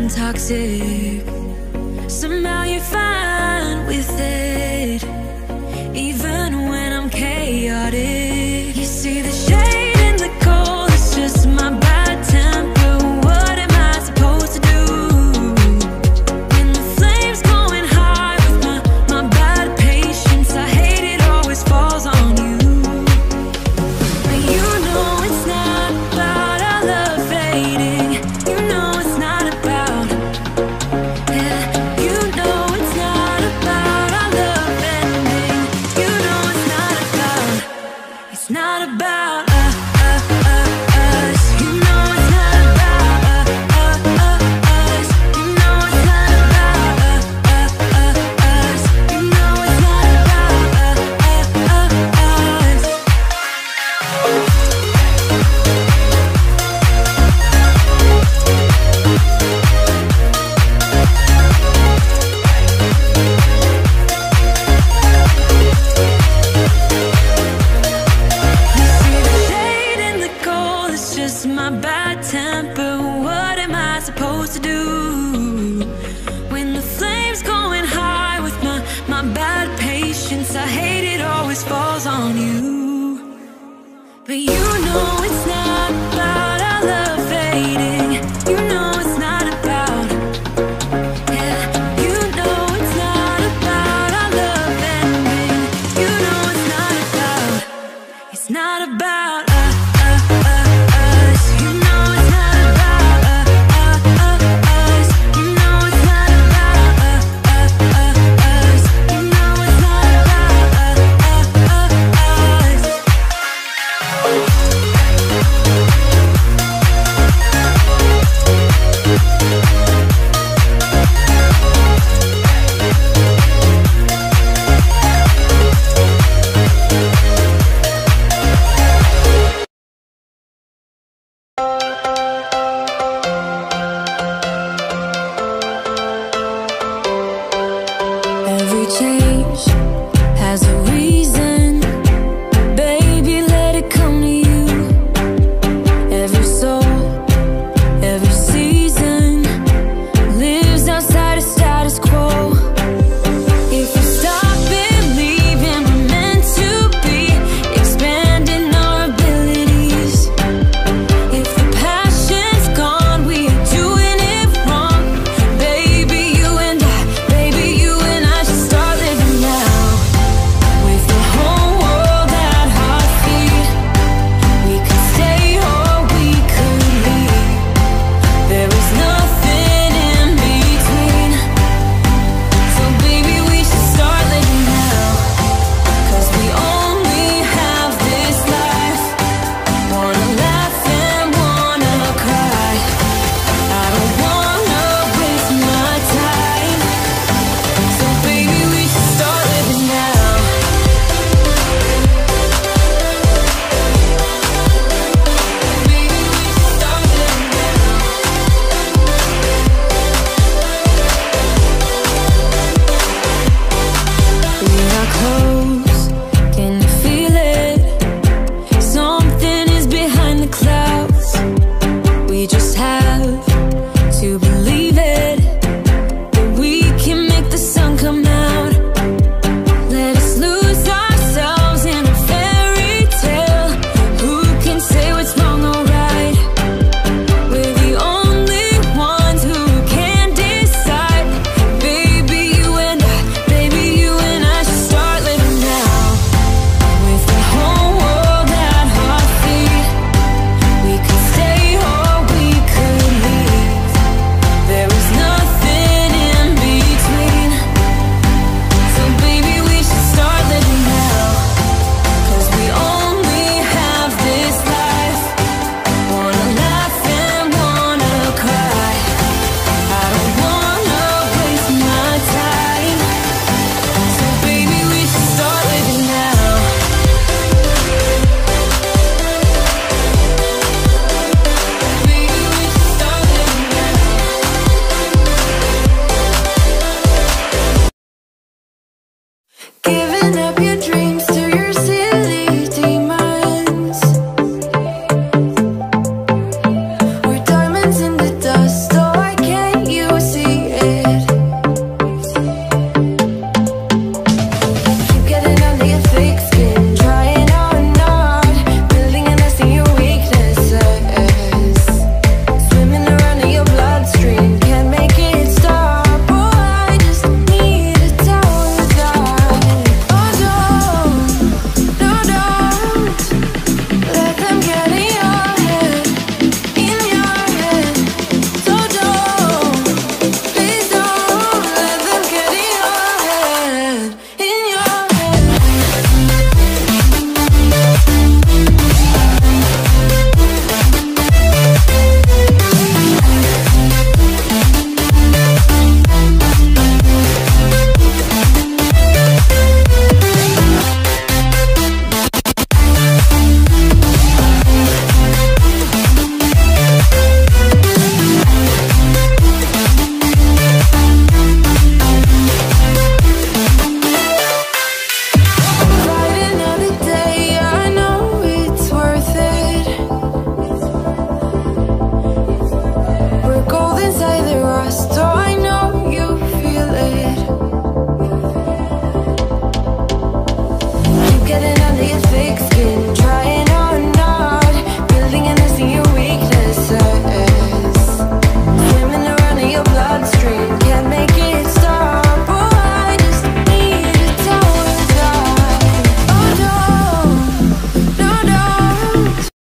and toxic. Somehow you're fine with it, even when I'm chaotic. You see the shade in the cold, it's just my bad temper. What am I supposed to do when the flame's going high with my bad patience? I hate it always falls on you. But you know it's not about our love fading. You know it's not about, yeah. You know it's not about our love ending. You know it's not about, it's not about us. You know it's not about us. You know it's not about us. You know it's not about us. You see the shade in the cold, it's just my bad temper. What am I supposed to do when the flame's going high with my bad patience? I hate it always falls on you. But you know it's not about our love fading. You know it's not about, yeah. You know it's not about our love ending. You know it's not about, it's not about us. You know it's not about us. You know it's not about us. You know it's not about us.